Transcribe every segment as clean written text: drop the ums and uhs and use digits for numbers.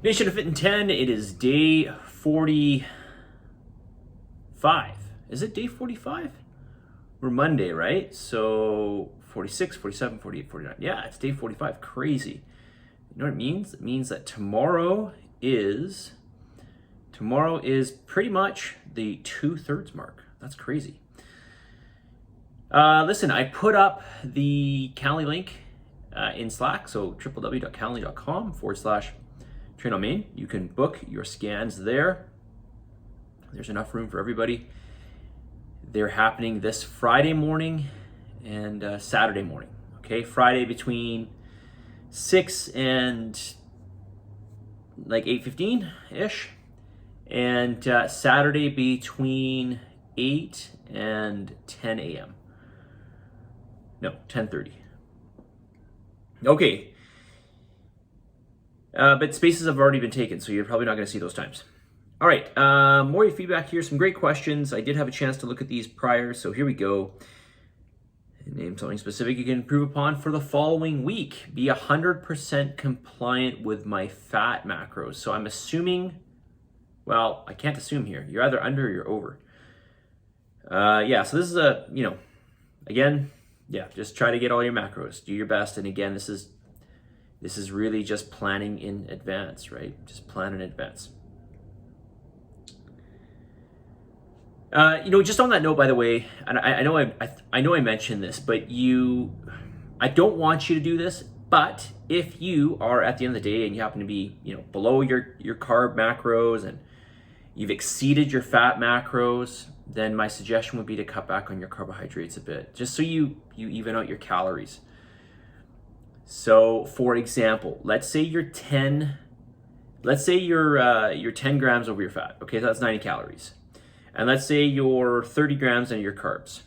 Nation of Fit in 10, it is day 45. Is it day 45? We're Monday, right? So 46, 47, 48, 49. Yeah, it's day 45. Crazy. You know what it means? It means that tomorrow is pretty much the 2/3 mark. That's crazy. Listen, I put up the Calendly link in Slack, so www.calendly.com/train on Main. You can book your scans there. There's enough room for everybody. They're happening this Friday morning and Saturday morning. Okay, Friday between 6 and like 8:15 ish, and Saturday between 8 and 10 a.m. No, 10:30. Okay. But spaces have already been taken, so you're probably not going to see those times. All right, more of your feedback here. Some great questions. I did have a chance to look at these prior, so here we go. Name something specific you can improve upon for the following week. Be 100% compliant with my fat macros. So I'm assuming, well, I can't assume here. You're either under or you're over. Yeah, so this is again, yeah, just try to get all your macros. Do your best. And again, this is really just planning in advance, right? Just plan in advance. Just on that note, by the way, and I know I mentioned this, but I don't want you to do this. But if you are at the end of the day and you happen to be, below your carb macros and you've exceeded your fat macros, then my suggestion would be to cut back on your carbohydrates a bit, just so you even out your calories. So, for example, let's say you're 10 grams over your fat. Okay, so that's 90 calories. And let's say you're 30 grams on your carbs.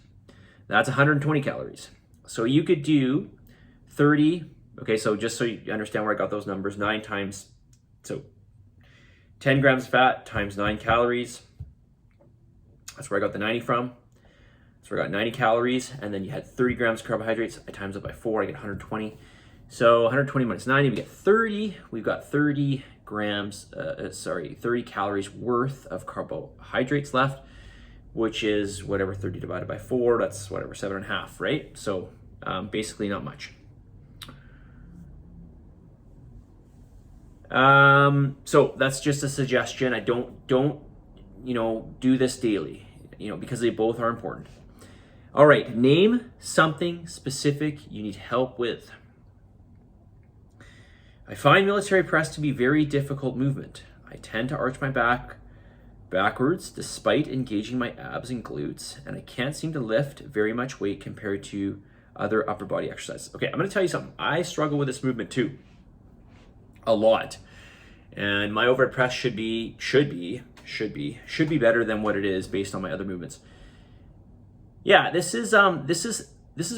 That's 120 calories. So you could do 30. Okay, so just so you understand where I got those numbers, 10 grams of fat times 9 calories. That's where I got the 90 from. So I got 90 calories, and then you had 30 grams of carbohydrates. I times it by 4, I get 120. So 120 minus 90, we get 30. We've got 30 calories worth of carbohydrates left, which is whatever 30 divided by 4, that's whatever, 7.5, right? So basically not much. So that's just a suggestion. I don't do this daily, because they both are important. All right, name something specific you need help with. I find military press to be very difficult movement. I tend to arch my back backwards despite engaging my abs and glutes, and I can't seem to lift very much weight compared to other upper body exercises. Okay, I'm going to tell you something. I struggle with this movement too, a lot, and my overhead press should be better than what it is based on my other movements. Yeah, this is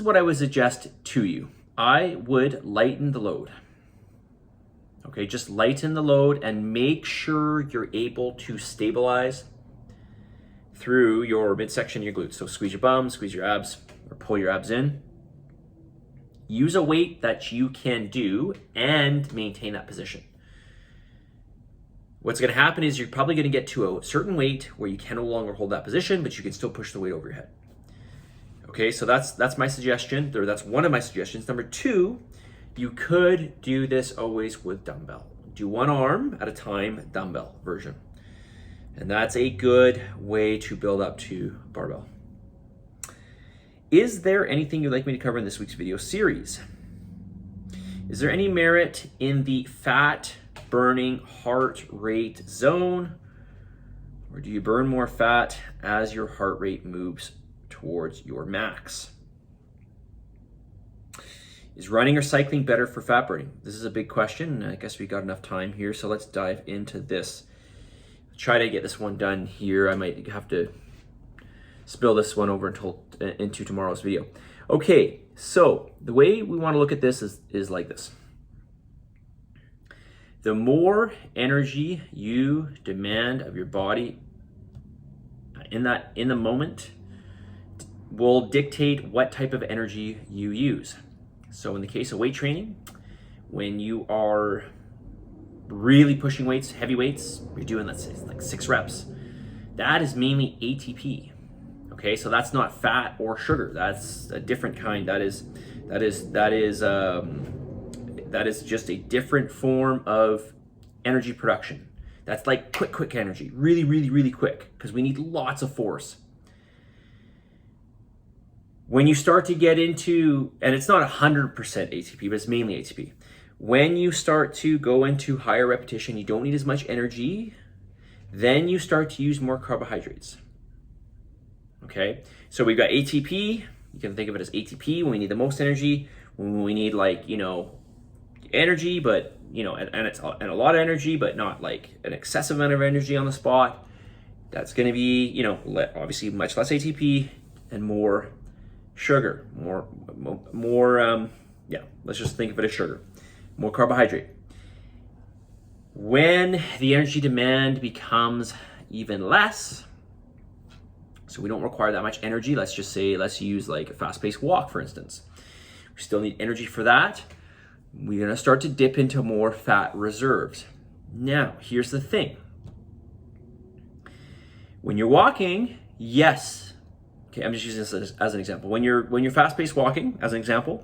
what I would suggest to you. I would lighten the load. Okay, just lighten the load and make sure you're able to stabilize through your midsection of your glutes. So squeeze your bum, squeeze your abs, or pull your abs in. Use a weight that you can do and maintain that position. What's going to happen is you're probably going to get to a certain weight where you can no longer hold that position, but you can still push the weight over your head. Okay, so that's my suggestion, or that's one of my suggestions. Number 2, you could do this always with dumbbell. Do one arm at a time, dumbbell version. And that's a good way to build up to barbell. Is there anything you'd like me to cover in this week's video series? Is there any merit in the fat burning heart rate zone? Or do you burn more fat as your heart rate moves towards your max? Is running or cycling better for fat burning? This is a big question, and I guess we got enough time here, so let's dive into this. Try to get this one done here. I might have to spill this one over into tomorrow's video. Okay, so the way we want to look at this is like this. The more energy you demand of your body in the moment will dictate what type of energy you use. So in the case of weight training, when you are really pushing weights, heavy weights, you're doing, let's say, like 6 reps. That is mainly ATP. Okay, so that's not fat or sugar. That's a different kind. That is just a different form of energy production. That's like quick energy, really quick, because we need lots of force. When you start to get into, and it's not 100% ATP, but it's mainly ATP. When you start to go into higher repetition, you don't need as much energy, then you start to use more carbohydrates. Okay, so we've got ATP. You can think of it as ATP when we need the most energy, when we need, like, energy, but and a lot of energy, but not like an excessive amount of energy on the spot. That's going to be, obviously much less ATP and more sugar, more let's just think of it as sugar, more carbohydrate. When the energy demand becomes even less, so we don't require that much energy, let's use like a fast-paced walk, for instance. We still need energy for that. We're going to start to dip into more fat reserves. Now, here's the thing. When you're walking, yes. Okay, I'm just using this as an example. When you're fast-paced walking, as an example,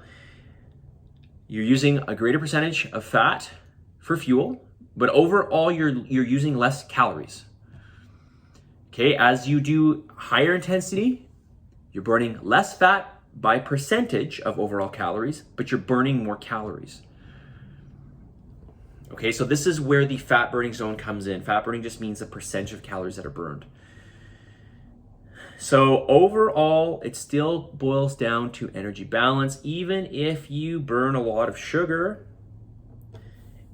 you're using a greater percentage of fat for fuel, but overall you're using less calories. Okay, as you do higher intensity, you're burning less fat by percentage of overall calories, but you're burning more calories. Okay, so this is where the fat burning zone comes in. Fat burning just means the percentage of calories that are burned. So overall, it still boils down to energy balance. Even if you burn a lot of sugar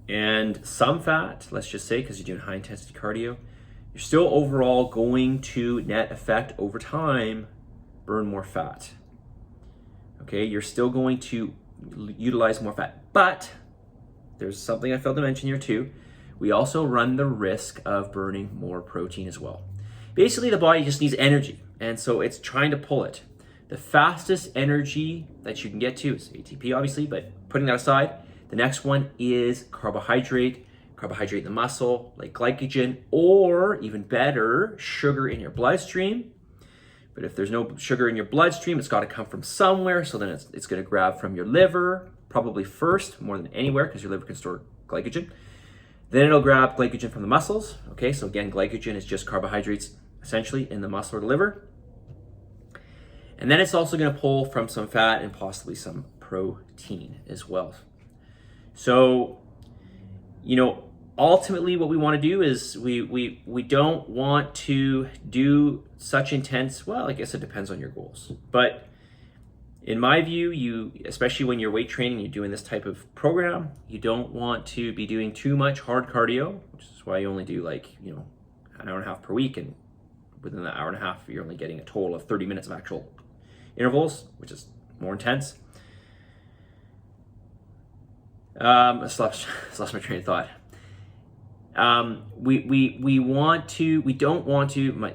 and some fat, let's just say, because you're doing high intensity cardio, you're still overall going to net effect over time burn more fat. Okay, you're still going to utilize more fat, but there's something I failed to mention here too. We also run the risk of burning more protein as well. Basically, the body just needs energy, and so it's trying to pull it. The fastest energy that you can get to is ATP, obviously, but putting that aside, the next one is carbohydrate in the muscle, like glycogen, or even better, sugar in your bloodstream. But if there's no sugar in your bloodstream, it's got to come from somewhere. So then it's going to grab from your liver, probably first, more than anywhere, because your liver can store glycogen. Then it'll grab glycogen from the muscles. Okay, so again, glycogen is just carbohydrates essentially in the muscle or the liver. And then it's also going to pull from some fat and possibly some protein as well. So, ultimately what we want to do is we don't want to do such intense, well, I guess it depends on your goals. But in my view, especially when you're weight training, you're doing this type of program, you don't want to be doing too much hard cardio, which is why you only do an hour and a half per week. And within that hour and a half, you're only getting a total of 30 minutes of actual intervals, which is more intense. I lost my train of thought.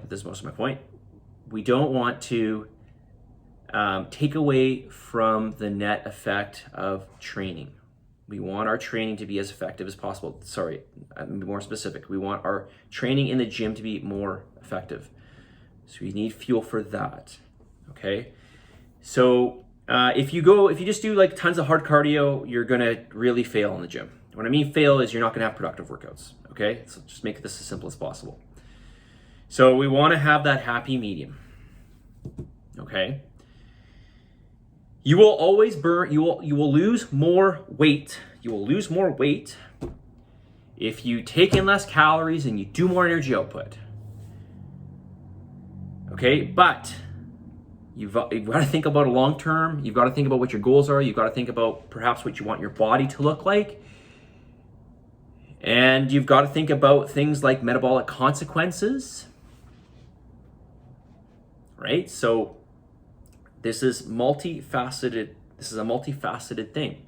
This is most of my point. We don't want to take away from the net effect of training. We want our training to be as effective as possible. Sorry, I'm be more specific. We want our training in the gym to be more effective. So we need fuel for that. Okay. So if you just do like tons of hard cardio, you're gonna really fail in the gym. What I mean fail is you're not gonna have productive workouts. Okay, so just make this as simple as possible. So we want to have that happy medium. Okay. You will always burn. You will lose more weight. You will lose more weight if you take in less calories and you do more energy output. Okay, but you've got to think about a long term. You've got to think about what your goals are. You've got to think about perhaps what you want your body to look like. And you've got to think about things like metabolic consequences, right? So this is multifaceted. This is a multifaceted thing.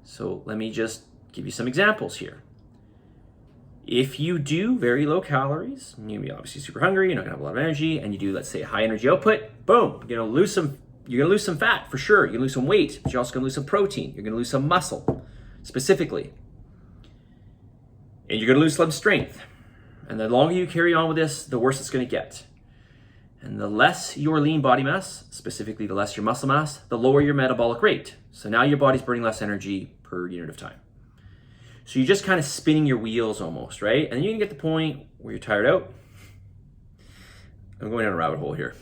So let me just give you some examples here. If you do very low calories, you're obviously super hungry, you're not gonna have a lot of energy, and you do, let's say, high energy output, boom, you're gonna lose some fat for sure. You're gonna lose some weight, but you're also gonna lose some protein. You're gonna lose some muscle, specifically. And you're going to lose some strength. And the longer you carry on with this, the worse it's going to get. And the less your lean body mass, specifically the less your muscle mass, the lower your metabolic rate. So now your body's burning less energy per unit of time. So you're just kind of spinning your wheels almost, right? And then you can get the point where you're tired out. I'm going down a rabbit hole here.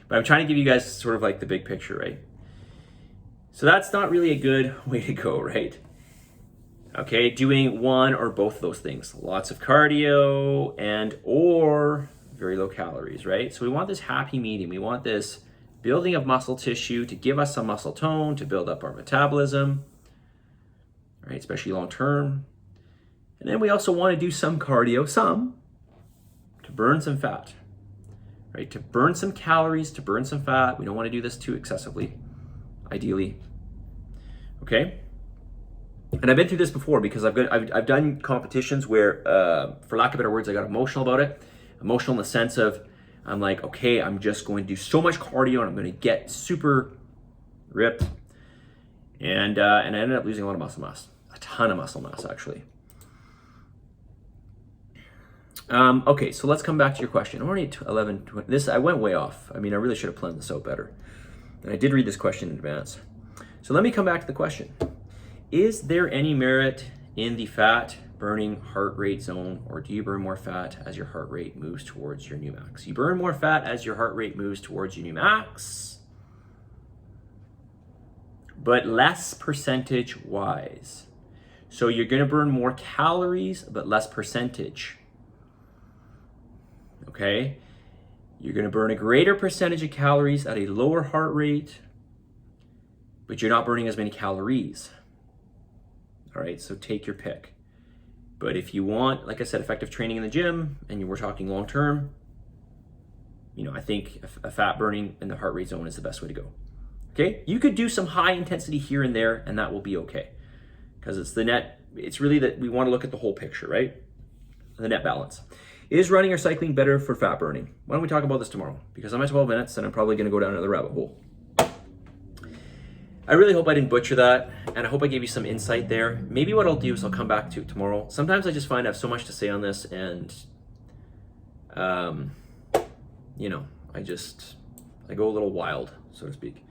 But I'm trying to give you guys sort of like the big picture, right? So that's not really a good way to go, right? Okay, doing one or both of those things. Lots of cardio and or very low calories, right? So we want this happy medium. We want this building of muscle tissue to give us some muscle tone, to build up our metabolism, right? Especially long term. And then we also want to do some cardio, to burn some fat, right? To burn some calories, to burn some fat. We don't want to do this too excessively, ideally. Okay? And I've been through this before because I've done competitions where, for lack of better words, I got emotional about it. Emotional in the sense of, I'm like, okay, I'm just going to do so much cardio and I'm going to get super ripped. And I ended up losing a lot of muscle mass, a ton of muscle mass actually. Okay, so let's come back to your question. I'm already at 11:20. This, I went way off. I mean, I really should have planned this out better. And I did read this question in advance. So let me come back to the question. Is there any merit in the fat burning heart rate zone, or do you burn more fat as your heart rate moves towards your new max? You burn more fat as your heart rate moves towards your new max, but less percentage wise. So you're going to burn more calories, but less percentage. Okay? You're going to burn a greater percentage of calories at a lower heart rate, but you're not burning as many calories. All right, so take your pick. But if you want, like I said, effective training in the gym, and we're talking long term, I think a fat burning in the heart rate zone is the best way to go. Okay, you could do some high intensity here and there, and that will be okay, because it's really that we want to look at the whole picture, right? The net balance. Is running or cycling better for fat burning? Why don't we talk about this tomorrow? Because I'm at 12 minutes, and I'm probably going to go down another rabbit hole. I really hope I didn't butcher that, and I hope I gave you some insight there. Maybe what I'll do is I'll come back to it tomorrow. Sometimes I just find I have so much to say on this, and I go a little wild, so to speak.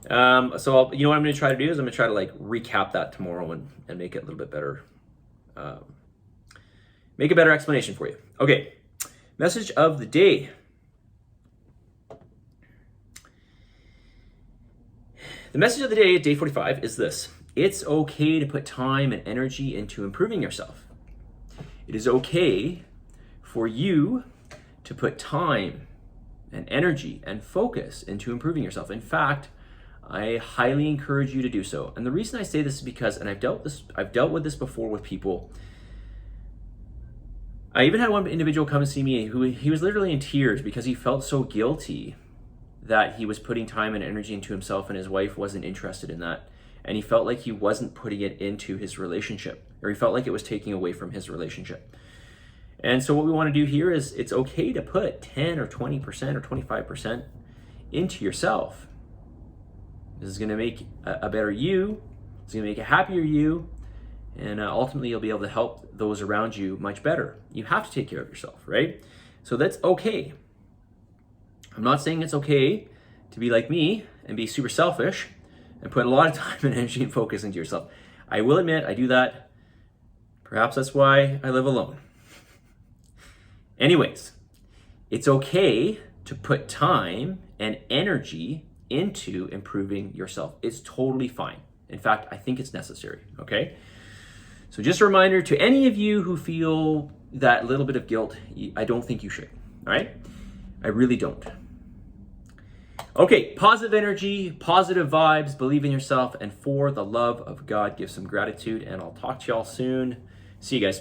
So what I'm going to try to do is I'm going to try to recap that tomorrow and make it a little bit better, make a better explanation for you. Okay, message of the day. The message of the day, day 45, is this. It's okay to put time and energy into improving yourself. It is okay for you to put time and energy and focus into improving yourself. In fact, I highly encourage you to do so. And the reason I say this is because, and I've dealt with this before with people. I even had one individual come and see me who he was literally in tears because he felt so guilty that he was putting time and energy into himself and his wife wasn't interested in that. And he felt like he wasn't putting it into his relationship, or he felt like it was taking away from his relationship. And so what we want to do here is it's okay to put 10 or 20% or 25% into yourself. This is going to make a better you. It's going to make a happier you. And ultimately, you'll be able to help those around you much better. You have to take care of yourself, right? So that's okay. I'm not saying it's okay to be like me and be super selfish and put a lot of time and energy and focus into yourself. I will admit I do that. Perhaps that's why I live alone. Anyways, it's okay to put time and energy into improving yourself. It's totally fine. In fact, I think it's necessary, okay? So just a reminder to any of you who feel that little bit of guilt, I don't think you should, all right? I really don't. Okay, positive energy, positive vibes, believe in yourself, and for the love of God, give some gratitude, and I'll talk to y'all soon. See you guys.